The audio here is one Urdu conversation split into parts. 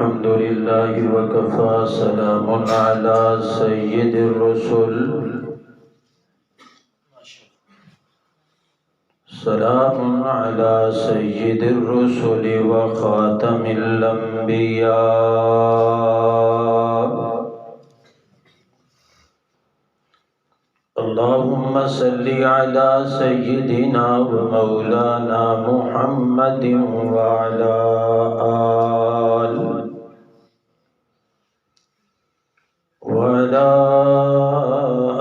الحمد لله وكفى سلام على سيد الرسل سلام على سيد الرسل وخاتم الأنبياء اللهم صل على سيدنا ومولانا محمد وعلى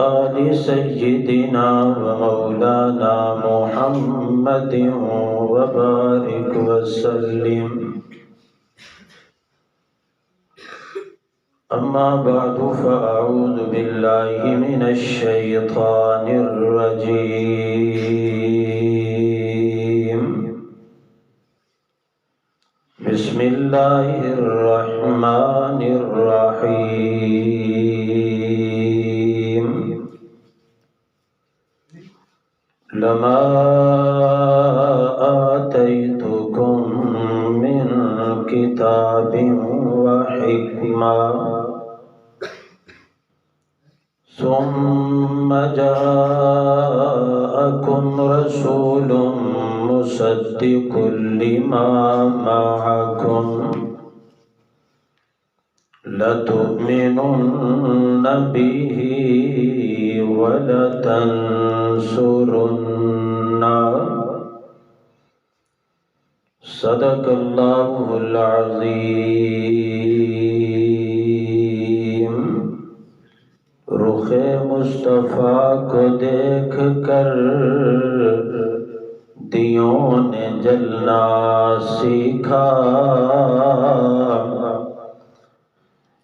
آل سيدنا ومولانا محمد وبارك وسلم. أما بعد فأعوذ بالله من الشيطان الرجيم. بسم الله الرحمن الرحيم. لما آتيتكم من كتاب وحكمة ثم جاءكم رسول مصدق لما معكم لتؤمنن به ولتنصرنه. صدق الله العظیم. رخ مصطفیٰ کو دیکھ کر دیوں نے جلنا سیکھا،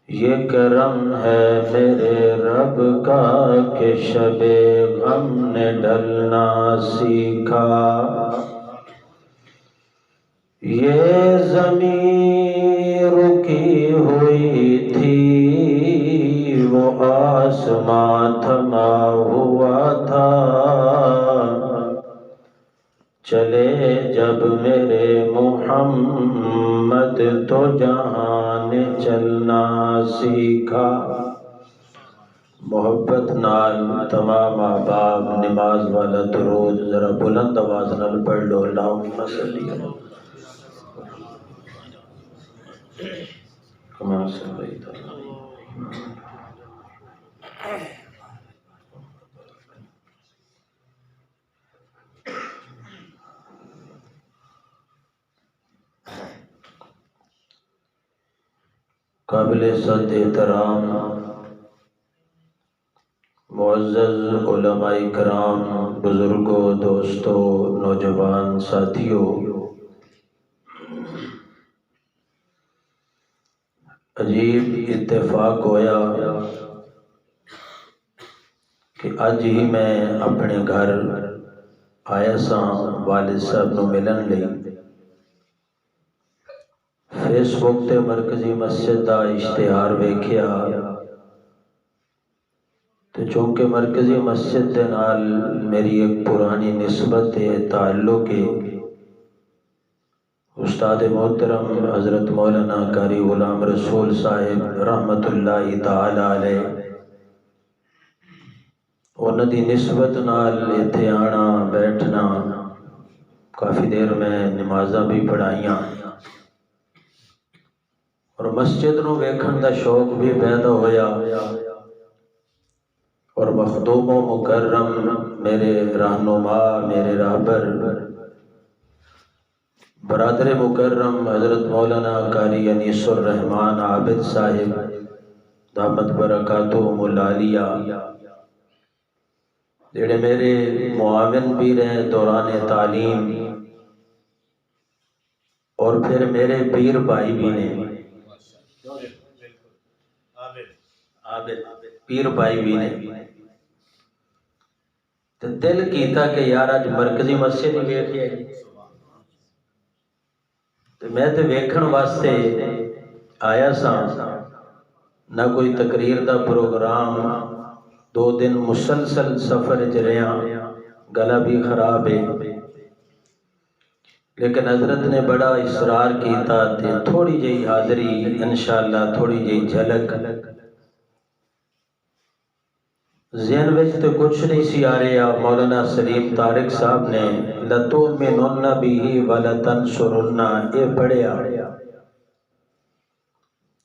یہ کرم ہے میرے رب کا کہ شب غم نے ڈھلنا سیکھا. یہ زمین رکی ہوئی تھی، وہ آسمان تھما ہوا تھا، چلے جب میرے محمد تو جہاں نے چلنا سیکھا. محبت نال تمام احباب نماز والا درود ذرا بلند آواز نال پڑھ لو. اللہم صلی علی کما صلیت علی قابل صد احترام معزز علماء کرام، بزرگوں، دوستوں، نوجوان ساتھیوں، عجیب اتفاق ہویا کہ اج ہی میں اپنے گھر آیا سا والد صاحب نو ملن لئی. فیس بک تے مرکزی مسجد دا اشتہار ویکھیا تے چونکہ مرکزی مسجد دے نال میری ایک پرانی نسبت تعلق ہے. استاد محترم حضرت مولانا قاری غلام رسول صاحب رحمت اللہ تعالی علیہ، انہاں دی نسبت نال ایتھے آنا بیٹھنا، کافی دیر میں نمازاں بھی پڑھائیاں اور مسجد نو ویکھن دا شوق بھی پیدا ہویا. اور مخدوم و مکرم میرے رہنما، میرے رہبر برادر مکرم حضرت مولانا قاری انیس الرحمن عابد صاحب دامت برکاتہم العالیہ، جڑے میرے معاون بھی رہے دوران تعلیم اور پھر میرے پیر بھائی بھی نے، پیر بھائی بھی نے. تو دل کیتا کہ یار اج مرکزی مسجد ہی ویکھیا جی. تو میں تے ویکھن واسطے آیا سا، نہ کوئی تقریر دا پروگرام، 2 دن مسلسل سفر چ رہا، گلا بھی خراب ہے. لیکن حضرت نے بڑا اصرار کیتا تے تھوڑی جہی حاضری انشاءاللہ تھوڑی جہی جھلک ذہن وچ تے کچھ نہیں سی آ رہا۔ مولانا سلیم طارق صاحب نے لَتُؤْمِنُنَّ بِهِ وَلَتَنْصُرُنَّ یہ پڑھیا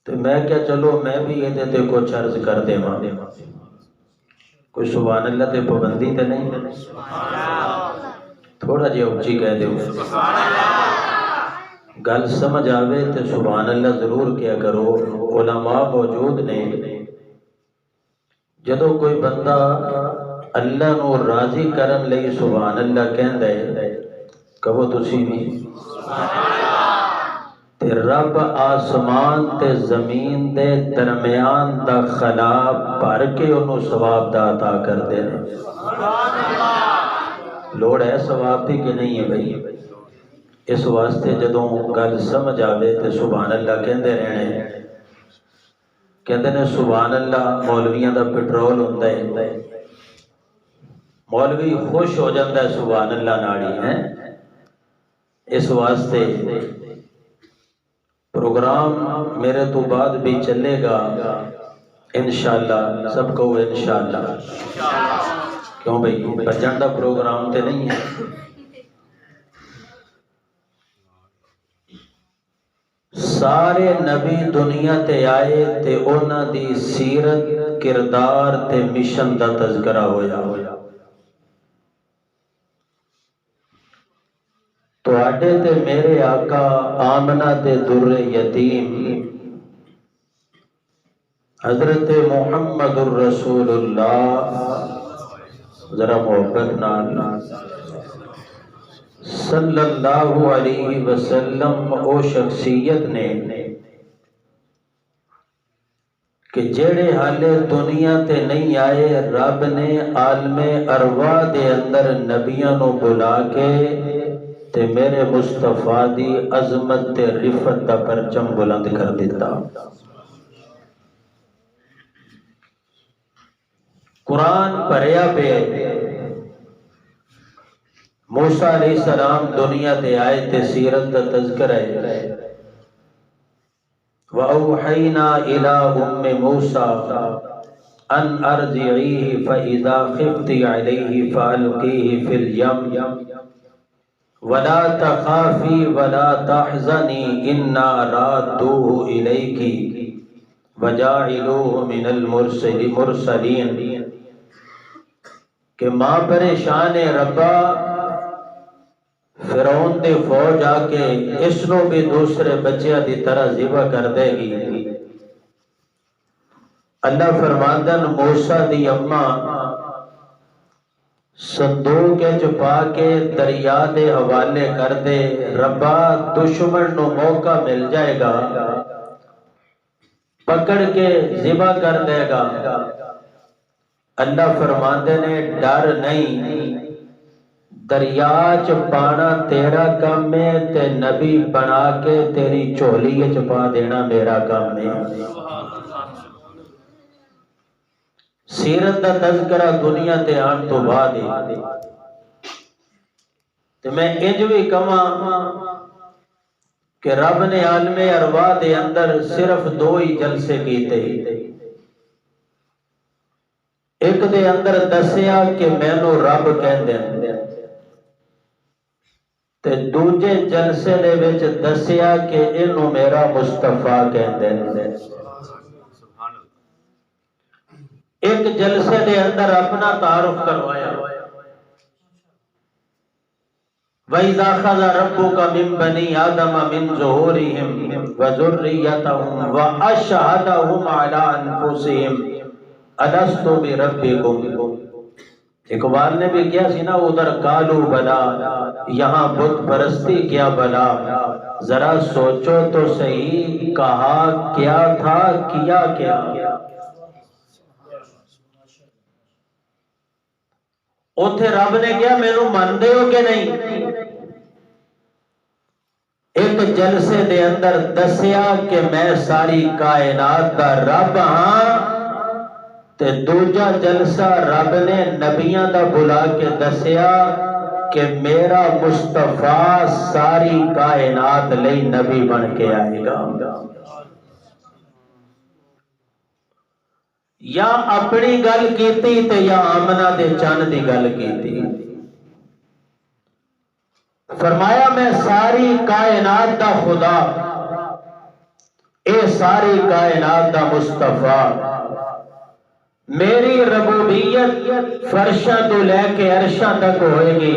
تو میں کیا چلو میں بھی یہ تے کچھ عرض کر دے ماں، کوئی سبحان اللہ تے پابندی تے نہیں، تھوڑا جہا اچھی کہہ دے گل سمجھ آوے تے سبحان اللہ ضرور کیا کرو۔ علماء موجود نے، جدو کوئی بندہ اللہ نو راضی کرن لئی سبحان اللہ کہندا ہے، کہو تسی بھی تے رب آسمان تے زمین دے درمیان دا خلا بھر کے انہوں ثواب دا عطا کر دے۔ لوڑ ہے ثواب دی کہ نہیں ہے بھائی؟ اس واسطے جدوں گل سمجھ آوے تے سبحان اللہ کہندے رہنے، کہندے نے سبحان اللہ مولویاں دا پٹرول ہوندا ہے، مولوی خوش ہو جاتا ہے سبحان اللہ ناڑی ہے۔ اس واسطے پروگرام میرے تو بعد بھی چلے گا انشاءاللہ، سب کو انشاءاللہ، کیوں بھئی بجن دا پروگرام تے نہیں ہے۔ سارے نبی دنیا تے آئے تے انہاں دی سیرت کردار تے مشن دا تذکرہ ہویا۔ تو آڈے تے میرے آقا آمنہ تے در یتیم حضرت محمد الرسول اللہ، ذرا محبت نال صلی اللہ علیہ وسلم او شخصیت نے کہ جیڑے حالے دنیا تے نہیں آئے، رب نے عالم ارواح دے اندر نبیاں نو بلا کے تے میرے مصطفیٰ دی عظمت تے رفت دا پرچم بلند کر دیتا۔ قرآن پڑھیا پہ موسیٰ علیہ السلام دنیا تے آئے تے سیرت دا تذکر ہے۔ وَأَوْحَيْنَا إِلَىٰ أُمِّ مُوسَىٰ أَنْ أَرْضِعِيهِ فَإِذَا خِفْتِ عَلَيْهِ فَأَلْقِيهِ فِي الْيَمِّ وَلَا تَخَافِي وَلَا تَحْزَنِي إِنَّا رَادُّوهُ إِلَيْكِ وَجَاعِلُوهُ مِنَ الْمُرْسَلِينَ کہ ماں پریشان ہے ربا، فرعون دے فوج آ کے اس نو بھی دوسرے بچیاں دی طرح ذبح کر دے گی۔ اللہ فرماندن موسیٰ دی اماں صندوق چھپا کے دریا دے حوالے کر دے، ربا دشمن نو موقع مل جائے گا پکڑ کے ذبح کر دے گا۔ اللہ فرماندے نے ڈر نہیں، دریا چپانا تیرا کام ہے تے نبی بنا کے تیری چولی چپا دینا میرا کام ہے۔ سیرت دا تذکرہ دنیا تے آن تو بعد ہے تے میں انج بھی کہاں کہ رب نے عالم ارواح دے اندر صرف دو ہی جلسے کیتے، ایک دے اندر دسیا کہ مینوں رب کہندے تے دوجے جلسے دے وچ دسیا کہ اینوں میرا مصطفیٰ کہندے۔ ایک جلسے دے اندر اپنا تعارف کروایا، وَإِذَا أَخَذَ رَبُّكَ مِن بَنِي آدَمَ مِن ظُهُورِهِمْ وَذُرِّيَّتَهُمْ وَأَشْهَدَهُمْ عَلَىٰ أَنفُسِهِمْ أَلَسْتُ بِرَبِّكُمْ۔ اقبال نے بھی کیا سی نا ادھر کالو بلا، یہاں بت پرستی کیا بلا، ذرا سوچو تو صحیح کہا کیا تھا کیا کیا۔ اوتھے رب نے کیا مینوں مندے ہو کہ نہیں؟ ایک جلسے دے اندر دسیا کہ میں ساری کائنات دا رب ہاں، تے دوجا جلسہ رب نے نبیاں دا بلا کے دسیا کہ میرا مصطفیٰ ساری کائنات لئی نبی بن کے آئے گا، یا اپنی گل کیتی تے یا آمنہ دے چند دی گل کیتی. فرمایا میں ساری کائنات دا خدا، اے ساری کائنات دا مصطفیٰ، میری ربوبیت فرشاں تو لے کے عرشاں تک ہوئے گی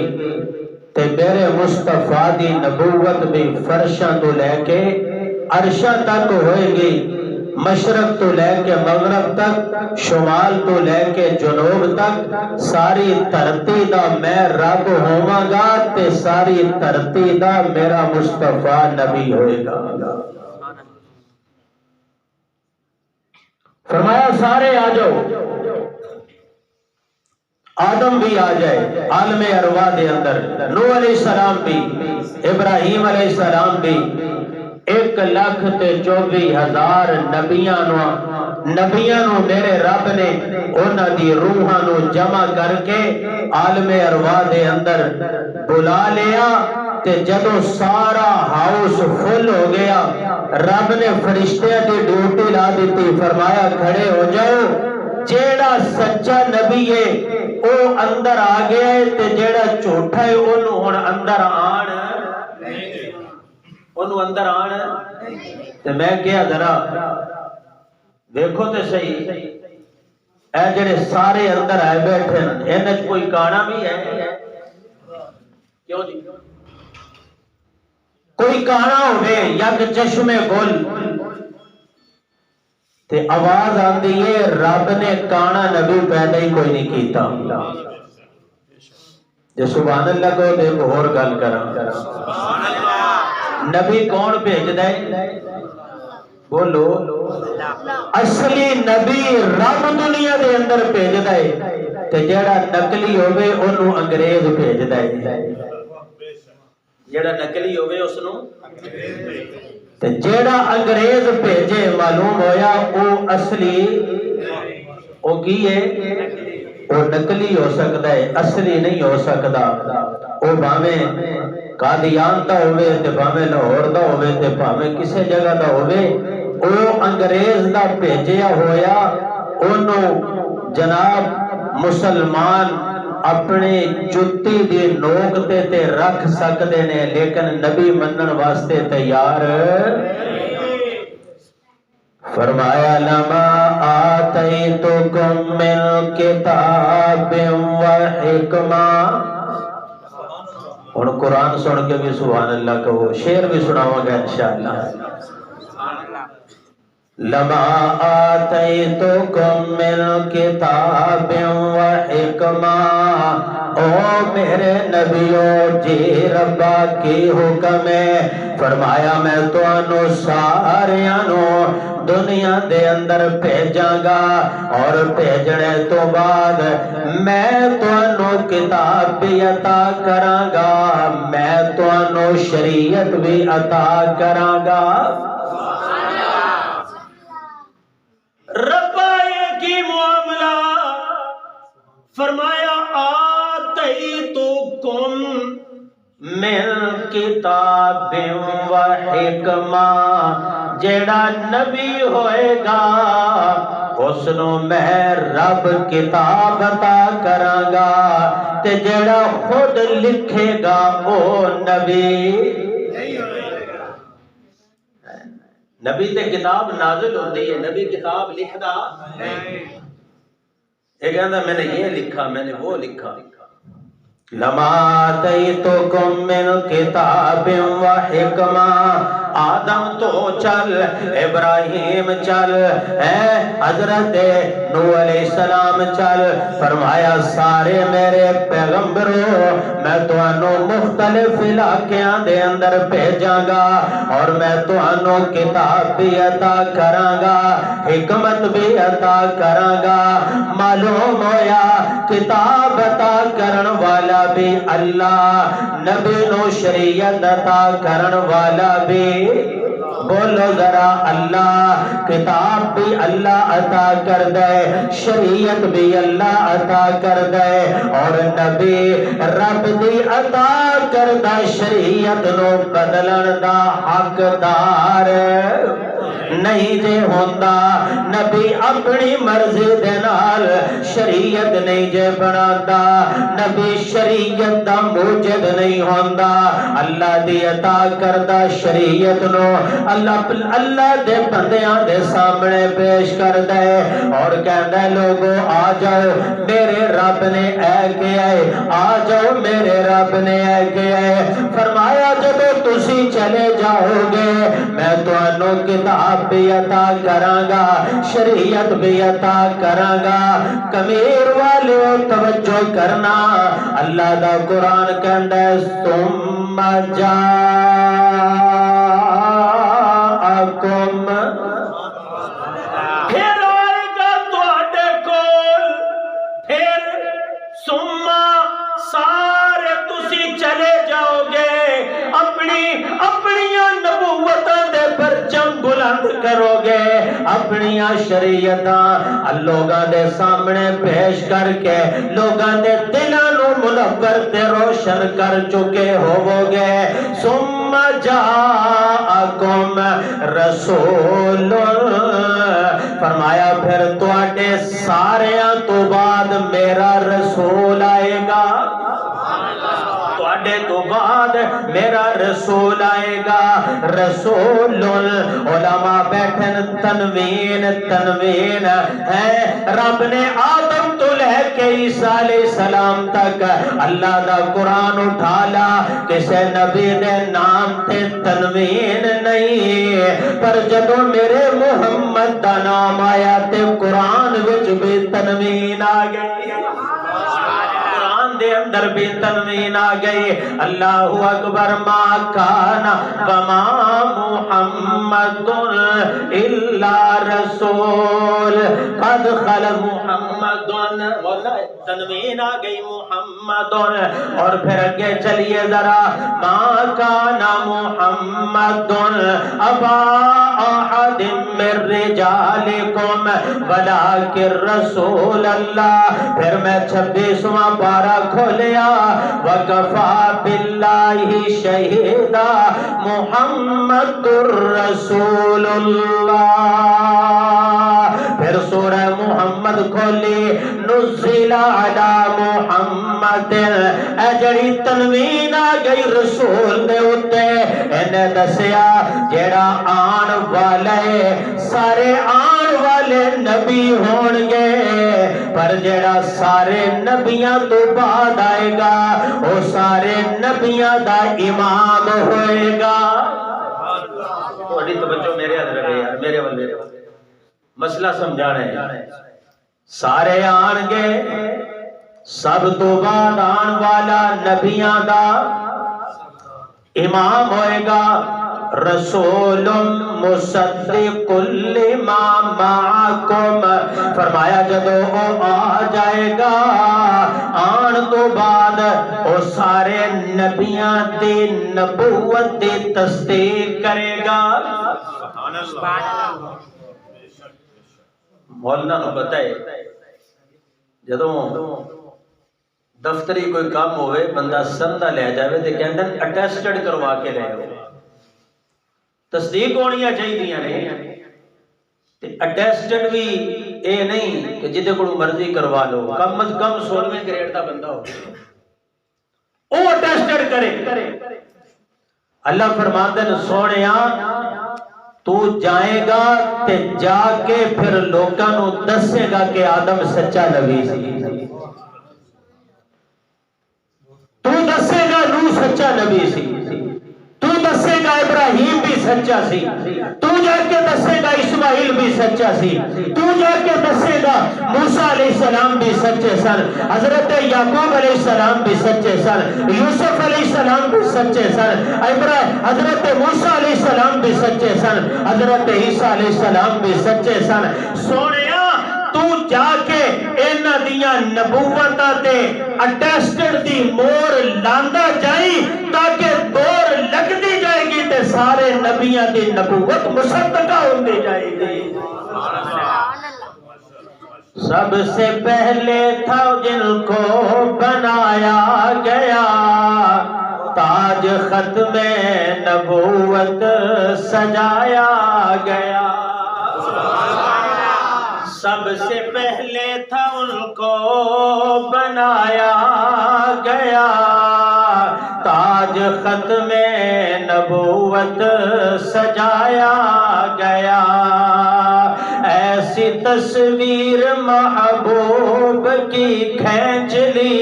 تے میرے مصطفیٰ دی نبوت بھی فرشاں تو لے کے عرشاں تک ہوئے گی، مشرق تو لے کے مغرب تک، شمال تو لے کے جنوب تک، ساری دھرتی دا میں رب ہوواں گا تے ساری دھرتی دا میرا مصطفیٰ نبی ہوئے گا. فرمایا سارے آ جاؤ، آدم بھی آ جائے عالم ارواح دے اندر، نوح علیہ السلام بھی، ابراہیم علیہ السلام بھی، 1,24,000 نبیاں نو میرے رب نے انہاں دی روحاں نو جمع کر کے عالم ارواح دے اندر بلا لیا. تے جدو سارا ہاؤس فل ہو گیا، رب نے فرشتیاں دی ڈیوٹی لا دیتی. فرمایا کھڑے ہو جاؤ، جیڑا سچا نبی ہے او اندر آ گیا ہے تے جیڑا جھوٹا ہے انہوں ہن اندر آن تے میں کیا ذرا دیکھو تے صحیح، اے جڑے سارے اندر آئے بیٹھے ہیں انہیں کوئی کانا بھی ہے؟ کیوں جی؟ کوئی کانا ہوئے یا کہ چشمے گل تے آواز آتی ہے رب نے کانا نبی پیدا ہی کوئی نہیں کیتا. جو سبحان اللہ کو دیکھو اور گل کرا، نبی کون بھیج دے؟ بولو، اصلی نبی رب دنیا دے اندر بھیج دے تے جیڑا نقلی ہوئے انہوں انگریز بھیج دے. جیڑا نقلی ہوئے اس نو تے جیڑا انگریز بھیجے معلوم ہویا او اصلی او کی ہے؟ او نقلی ہو سکتا ہے، اصلی نہیں ہو سکتا. او بھاویں قادیان دا ہوئے تے بھاویں لاہور دا ہوئے تے بھاویں کسے جگہ دا ہوئے، او انگریز دا بھیجیا ہویا انہوں جناب مسلمان اپنے جتی دی نوک تے رکھ سکتے نے، لیکن نبی منن واسطے تیار. فرمایا لما آتیتکم من کتاب و حکمہ. اور قرآن سن کے بھی سبحان اللہ کہو، شعر بھی سناؤں گا انشاءاللہ. لما آتیتکم من کتاب و حکمہ، او میرے نبیو جی ربا کی حکم ہے. فرمایا میں تو انو ساریانو دنیا دے اندر بھیجاں گا، اور بھیجنے تو بعد میں تو انو کتاب بھی عطا کراں گا، میں تو انو شریعت بھی عطا کراں گا. ربا یہ کی معاملہ؟ فرمایا آتیتکم من کتاب و حکمہ، جیڑا نبی ہوئے گا اس نو میں رب کتاب عطا کراں گا تے جیڑا خود لکھے گا او نبی. نبی تے کتاب نازل ہوتی ہے، نبی کتاب لکھدا یہ کہتا میں نے یہ لکھا، میں نے وہ لکھا. لما آتیتکم من کتاب و حکمہ، آدم تو چل، ابراہیم چل، حضرت نوح علیہ السلام چل. فرمایا سارے میرے پیغمبروں میں تانوں مختلف علاقیاں دے اندر بھیجاں گا، اور میں تانوں کتاب بھی عطا کراں گا، حکمت بھی عطا کراں گا. معلوم ہویا کتاب عطا کرن والا بھی اللہ، نبی نو شریعت عطا کرن والا بھی بولو ذرا اللہ کتاب بھی اللہ عطا کر دے شریعت بھی اللہ عطا کر دے اور نبی رب دی عطا کر دا شریعت نو بدلن دا حقدار نہیں جے ہوندا نبی اپنی مرضی دے نال شریعت نہیں جے بناتا نبی شریعت دا موجد نہیں ہوندا اللہ دی عطا کردہ شریعت نو اللہ دے بندیاں دے سامنے پیش کر دے اور کہندے لوگو آ جاؤ میرے رب نے اے کیا ہے آ جاؤ میرے رب نے اے کیا ہے فرمایا جب تسی چلے جاؤ گے میں تانوں کتاب بھی عطا کرانگا شریعت بھی عطا کرانگا کمیر والے توجہ کرنا اللہ دا قرآن کہندا ہے ثم جاءکم پھر آئے گا تواڈے کول پھر ثم سارے تسی چلے جاؤ گے اپنیاں نبوتاں دے پرچم بلند کرو گے اپنیاں شریعتاں لوگاں دے سامنے پیش کر کے لوگاں دے دلاں نو منور تے روشن کر چکے ہوو گے ثم جاءکم رسول فرمایا پھر تواڈے ساریاں تو بعد میرا رسول آئے گا تواڈے تو بعد میرا رسول آئے گا رسول علماء بیٹھن تنوین ہے رب نے آدم تو لے کے عیسیٰ علیہ السلام تک اللہ دا قرآن اٹھالا کسے نبی دے نام تے تنوین نہیں پر جدو میرے محمد دا نام آیا تے قرآن وچ بھی تنوین آ گئی دے اندر بھی تنوین آ گئی اللہ اکبر ما کان وما محمد الا رسول قد خل محمد تنوین آ گئی محمد اور پھر اگے چلیے ذرا ما کان محمد ابا احد من رجالکم ولکن رسول اللہ پھر میں 26واں پارہ کھولیا وکفا باللہ شہیدا محمد رسول اللہ پھر سورہ محمد کھولی نزل علی محمد اے جڑی تنوین آ گئی رسول دے اتے انہیں دسیا جڑا آن والے سارے آن والے نبی ہون گے پر جڑا سارے نبیاں تو بعد آئے گا وہ سارے نبیاں دا امام ہوئے گا تھوڑی توجہ میرے حضرت یار میرے والے مسئلہ سمجھانا ہے سارے آن گے سب تو بعد آن والا نبیاں دا امام ہوئے گا رسول مصدق لما معکم فرمایا جدو وہ آ جائے گا آن تو بعد وہ سارے نبیاں دی نبوت دی تصدیق کرے گا مولانا نو بتائے جدو دفتری کوئی کام ہوئے بندہ سندہ لے جاوے تے کہندن اٹیسٹڈ کروا کے لے ہو تصدیق ہونیاں چاہیے نے تے اٹیسٹڈ بھی اے نہیں کہ جدے کو مرضی کروا لو کم از کم 16ویں گریڈ دا بندہ ہو او اٹیسٹڈ کرے اللہ فرماندے نے سونیا تو جائے گا تے جا کے پھر لوکاں نو دسے گا کہ آدم سچا نبی سی تو دسے گا نوح سچا نبی سی تو دسے گا ابراہیم بھی سچا سی تو جا کے دسے گا اسماعیل بھی سچا سی تو جا کے دسے گا موسیٰ علیہ السلام بھی سچے سن حضرت یعقوب علیہ السلام بھی سچے سن یوسف علیہ السلام بھی سچے سن حضرت موسیٰ علیہ السلام بھی سچے سن حضرت عیسیٰ علیہ السلام بھی سچے سن سونیا تو جا کے اینا دیاں نبوتہ تے اٹیسٹڈ دی مور لاندا جائی تاکہ دور لگ دی جائے گی تے سارے نبیاں دی نبوت مصدقہ ہوندی جائے گی۔ سب سے پہلے تھا جن کو بنایا گیا، تاج ختم نبوت سجایا گیا۔ سب سے پہلے تھا ان کو بنایا گیا، تاج ختم نبوت سجایا گیا۔ ایسی تصویر محبوب کی کھینچ لی،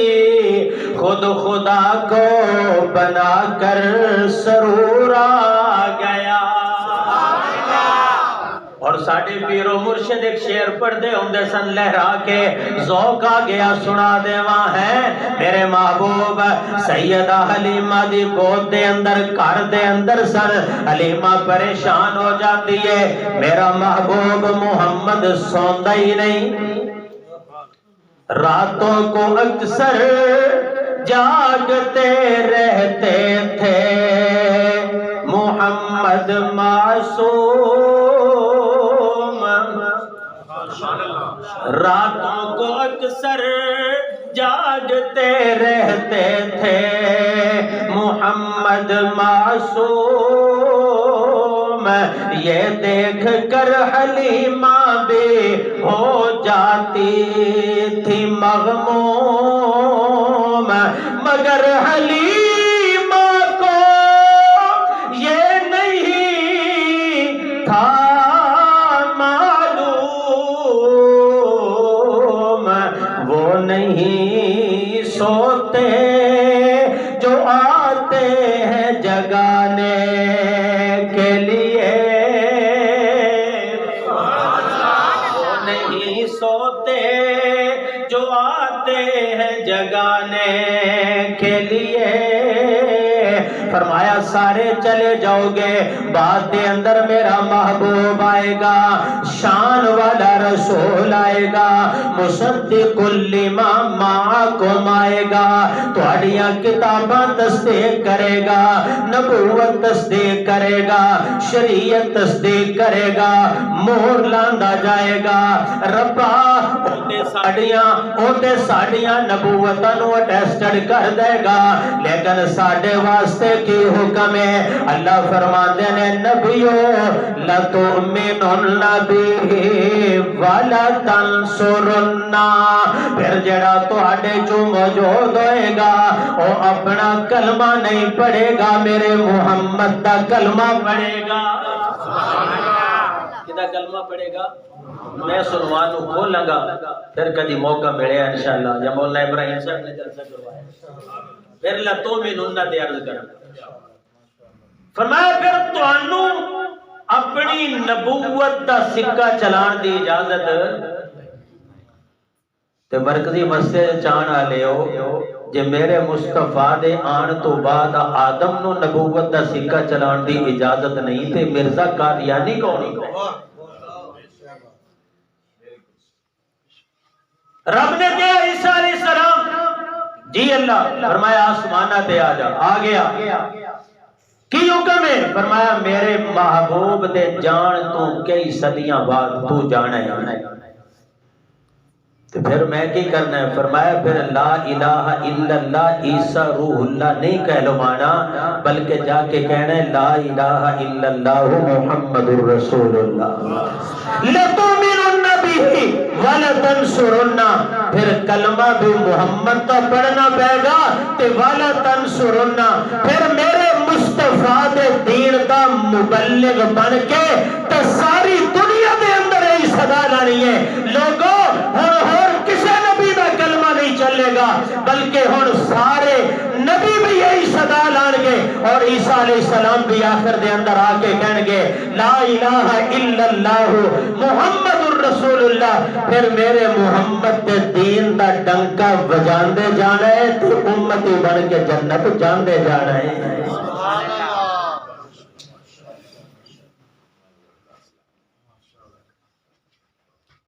خود خدا کو بنا کر سرور آ گیا۔ اور ساڑھے پیر و مرشد ایک شعر پڑھ دے ہوندے سن لہرا کے، ذوق آ گیا سنا دے وہاں ہے۔ میرے محبوب سیدہ حلیمہ دی گود دے اندر گھر دے اندر سن، حلیمہ پریشان ہو جاتی ہے، میرا محبوب محمد سوندا ہی نہیں، راتوں کو اکثر جاگتے رہتے تھے محمد معصوم، راتوں کو اکثر جاگتے رہتے تھے محمد معصوم، یہ دیکھ کر حلیمہ بھی ہو جاتی تھی مغموم، مگر حلیمہ کو یہ نہیں تھا معلوم، وہ نہیں سوتے جو آتے ہیں جگانے کے لیے، وہ نہیں سوتے جو آتے ہیں جگانے کے لیے۔ فرمایا سارے چلے جاؤ گے، بعد دے اندر میرا محبوب آئے گا، شان والا رسول آئے گا، مصدق لما معکم آئے گا، تہاڈیاں کتاباں تصدیق کرے گا، نبوت تصدیق کرے گا، شریعت تصدیق کرے گا، مہر لاندا جائے گا۔ ربا اوتے ساڈیاں نبوتاں نو اٹیسٹڈ کر دے گا، لیکن ساڈے واسطے کی حکم ہے؟ اللہ فرماتے ہیں نبیو لَتُؤْمِنُنَّ بِهِ وَلَتَنْصُرُنَّ، پھر جڑا تہاڈے چوں موجود ہوئے گا وہ اپنا کلمہ نہیں پڑھے گا، میرے محمد دا کلمہ پڑھے گا۔ کدا کلمہ پڑھے گا؟ میں سنوانو کھولاں گا، پھر کدی موقع ملے انشاءاللہ، یا مولانا ابراہیم صاحب نے جلسہ کروایا، پھر لَتُؤْمِنُنَّ دے عرض کرا۔ فرمایا پھر تانوں اپنی نبوت دا سکہ چلان دی اجازت تے مرکزی مسجد چان آلے ہو، جے میرے مصطفیٰ دے آن تو بعد آدم نو نبوت دا سکہ چلان دی اجازت نہیں تے مرزا قادیانی کون؟ رب نے کہا عیسیٰ علیہ السلام جی اللہ، فرمایا آسمانہ تے آ جا، آ گیا، کی حکم ہے؟ فرمایا میرے محبوب دے جان تو کئی صدیاں بعد تو جانا ہے، تو پھر میں کی کرنا ہے؟ فرمایا پھر لا الہ الا اللہ عیسیٰ روح اللہ نہیں کہلوانا، بلکہ جا کے کہنا ہے لا الہ الا اللہ محمد الرسول اللہ، لَتُؤْمِنُنَّ بِهِ وَلَتَنْصُرُنَّ، پھر کلمہ بھی محمد کا پڑھنا پڑے گا تے وَلَتَنْصُرُنَّ، پھر میرے مصطفیٰ دے دین دا مبلغ بن کے تے ساری دنیا دے اندر ہی صدا لانی ہے۔ لوگوں ہر کسے نبی دا کلمہ نہیں چلے گا، بلکہ ہن سارے نبی بھی یہی صدا لان گے، اور عیسیٰ علیہ السلام بھی آخر دے اندر آ کے کہن گے لا الہ الا اللہ محمد الرسول اللہ، پھر میرے محمد دے دین دا ڈنکا بجاندے جانا ہے تو امتی بن کے جنت جاندے جانا ہے۔